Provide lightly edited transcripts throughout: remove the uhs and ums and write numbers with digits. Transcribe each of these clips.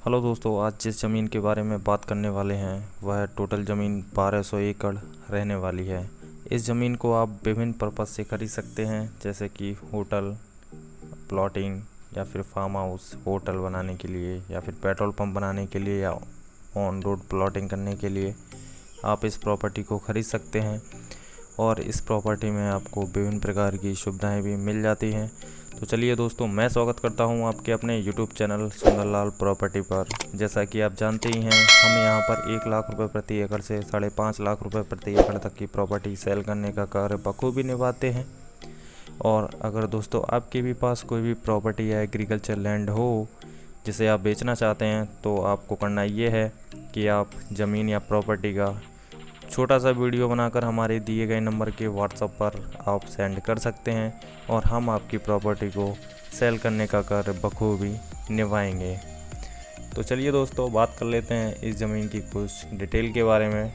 Hello दोस्तों, आज जिस ज़मीन के बारे में बात करने वाले हैं वह टोटल ज़मीन 1200 एकड़ रहने वाली है। इस ज़मीन को आप विभिन्न पर्पज़ से खरीद सकते हैं, जैसे कि होटल, प्लॉटिंग या फिर फार्म हाउस, होटल बनाने के लिए या फिर पेट्रोल पंप बनाने के लिए या ऑन रोड प्लॉटिंग करने के लिए आप इस प्रॉपर्टी को ख़रीद सकते हैं। और इस प्रॉपर्टी में आपको विभिन्न प्रकार की सुविधाएं भी मिल जाती हैं। तो चलिए दोस्तों, मैं स्वागत करता हूं आपके अपने यूट्यूब चैनल सुंदरलाल प्रॉपर्टी पर। जैसा कि आप जानते ही हैं, हम यहां पर 1 लाख रुपए प्रति एकड़ से 5.5 लाख रुपए प्रति एकड़ तक की प्रॉपर्टी सेल करने का कार्य बखूबी निभाते हैं। और अगर दोस्तों आपके भी पास कोई भी प्रॉपर्टी या एग्रीकल्चर लैंड हो जिसे आप बेचना चाहते हैं, तो आपको करना ये है कि आप ज़मीन या प्रॉपर्टी का छोटा सा वीडियो बनाकर हमारे दिए गए नंबर के व्हाट्सएप पर आप सेंड कर सकते हैं और हम आपकी प्रॉपर्टी को सेल करने का कार्य बखूबी निभाएंगे। तो चलिए दोस्तों, बात कर लेते हैं इस ज़मीन की कुछ डिटेल के बारे में।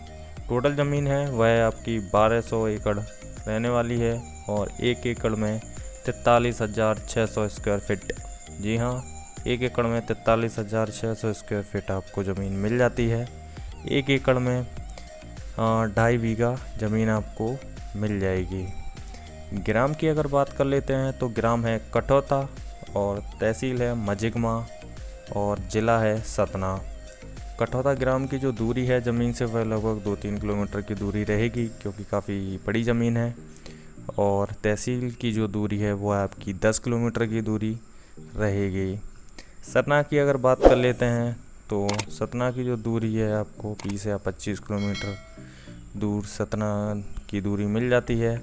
टोटल ज़मीन है वह आपकी 1200 एकड़ रहने वाली है और 1 एकड़ में 43,600 स्क्वायर फीट, जी हाँ, 1 एकड़ में 43,600 स्क्वायर फीट आपको ज़मीन मिल जाती है। 1 एकड़ में 2.5 बीघा ज़मीन आपको मिल जाएगी। ग्राम की अगर बात कर लेते हैं तो ग्राम है कठौता और तहसील है मझिगमा और ज़िला है सतना। कठौता ग्राम की जो दूरी है ज़मीन से वह लगभग 2-3 किलोमीटर की दूरी रहेगी, क्योंकि काफ़ी बड़ी ज़मीन है। और तहसील की जो दूरी है वो आपकी 10 किलोमीटर की दूरी रहेगी। सतना की अगर बात कर लेते हैं तो सतना की जो दूरी है आपको 20 या 25 किलोमीटर दूर सतना की दूरी मिल जाती है।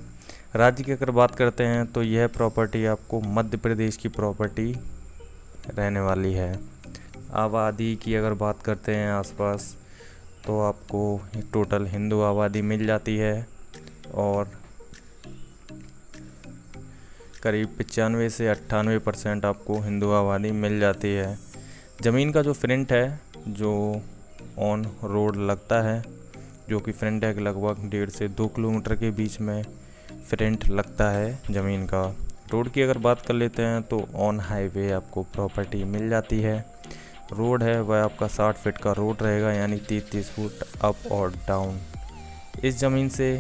राज्य की अगर बात करते हैं तो यह प्रॉपर्टी आपको मध्य प्रदेश की प्रॉपर्टी रहने वाली है। आबादी की अगर बात करते हैं आसपास, तो आपको टोटल हिंदू आबादी मिल जाती है और करीब 95 से 98% आपको हिंदू आबादी मिल जाती है। ज़मीन का जो फ्रंट है, जो ऑन रोड लगता है, जो कि फ्रंट है लगभग 1.5 से 2 किलोमीटर के बीच में फ्रंट लगता है ज़मीन का। रोड की अगर बात कर लेते हैं तो ऑन हाईवे आपको प्रॉपर्टी मिल जाती है। रोड है वह आपका 60 फीट का रोड रहेगा, यानी 30-30 फुट अप और डाउन। इस ज़मीन से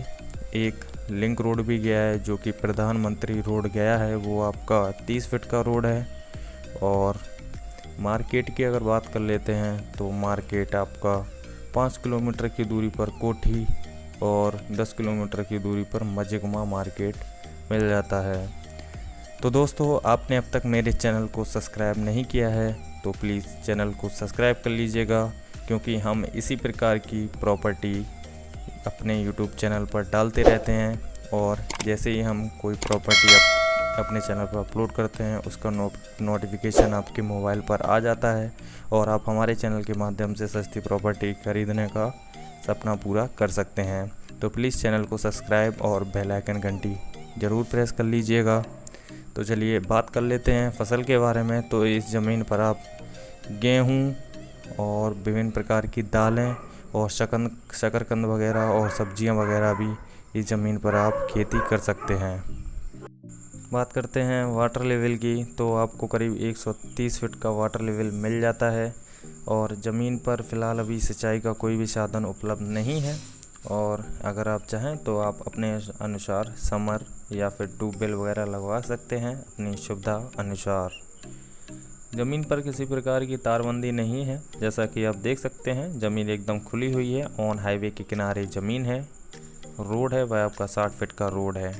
एक लिंक रोड भी गया है, जो कि प्रधानमंत्री रोड गया है, वो आपका 30 फीट का रोड है। और मार्केट की अगर बात कर लेते हैं तो मार्केट आपका 5 किलोमीटर की दूरी पर कोठी और 10 किलोमीटर की दूरी पर मझिगमा मार्केट मिल जाता है। तो दोस्तों, आपने अब तक मेरे चैनल को सब्सक्राइब नहीं किया है तो प्लीज़ चैनल को सब्सक्राइब कर लीजिएगा, क्योंकि हम इसी प्रकार की प्रॉपर्टी अपने यूट्यूब चैनल पर डालते रहते हैं। और जैसे ही हम कोई प्रॉपर्टी अपने चैनल पर अपलोड करते हैं, उसका नोटिफिकेशन आपके मोबाइल पर आ जाता है और आप हमारे चैनल के माध्यम से सस्ती प्रॉपर्टी खरीदने का सपना पूरा कर सकते हैं। तो प्लीज़ चैनल को सब्सक्राइब और बेल आइकन घंटी ज़रूर प्रेस कर लीजिएगा। तो चलिए बात कर लेते हैं फसल के बारे में। तो इस ज़मीन पर आप गेहूँ और विभिन्न प्रकार की दालें और शकरकंद वगैरह और सब्जियां वगैरह भी इस ज़मीन पर आप खेती कर सकते हैं। बात करते हैं वाटर लेवल की, तो आपको करीब 130 फीट का वाटर लेवल मिल जाता है। और ज़मीन पर फ़िलहाल अभी सिंचाई का कोई भी साधन उपलब्ध नहीं है, और अगर आप चाहें तो आप अपने अनुसार समर या फिर ट्यूबवेल वगैरह लगवा सकते हैं अपनी सुविधा अनुसार। ज़मीन पर किसी प्रकार की तारबंदी नहीं है, जैसा कि आप देख सकते हैं ज़मीन एकदम खुली हुई है। ऑन हाईवे के किनारे ज़मीन है। रोड है वह आपका 60 फीट का रोड है।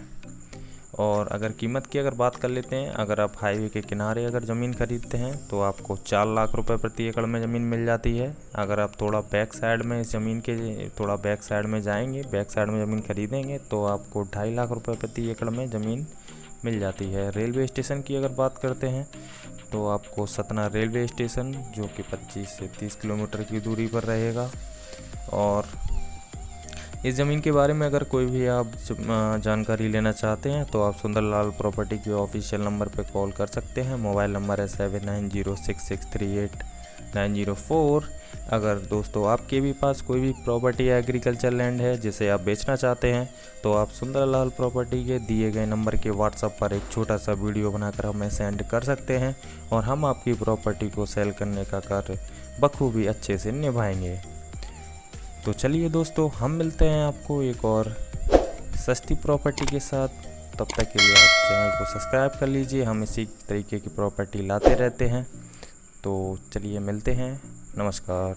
और अगर कीमत की अगर बात कर लेते हैं, अगर आप हाईवे के किनारे अगर ज़मीन खरीदते हैं तो आपको 4 लाख रुपए प्रति एकड़ में ज़मीन मिल जाती है। अगर आप थोड़ा बैक साइड में ज़मीन के थोड़ा बैक साइड में जाएंगे, बैक साइड में ज़मीन खरीदेंगे, तो आपको 2.5 लाख रुपए प्रति एकड़ में ज़मीन मिल जाती है। रेलवे स्टेशन की अगर बात करते हैं तो आपको सतना रेलवे स्टेशन, जो कि 25 से 30 किलोमीटर की दूरी पर रहेगा। और इस ज़मीन के बारे में अगर कोई भी आप जानकारी लेना चाहते हैं तो आप सुंदरलाल प्रॉपर्टी के ऑफिशियल नंबर पर कॉल कर सकते हैं। मोबाइल नंबर है 79066383 904। अगर दोस्तों आपके भी पास कोई भी प्रॉपर्टी या एग्रीकल्चर लैंड है जिसे आप बेचना चाहते हैं तो आप सुंदरलाल प्रॉपर्टी के दिए गए नंबर के व्हाट्सएप पर एक छोटा सा वीडियो बनाकर हमें सेंड कर सकते हैं और हम आपकी प्रॉपर्टी को सेल करने का कार्य बखूबी अच्छे से निभाएंगे। तो चलिए दोस्तों, हम मिलते हैं आपको एक और सस्ती प्रॉपर्टी के साथ। तब तक के लिए आप चैनल को सब्सक्राइब कर लीजिए, हम इसी तरीके की प्रॉपर्टी लाते रहते हैं। तो चलिए मिलते हैं, नमस्कार।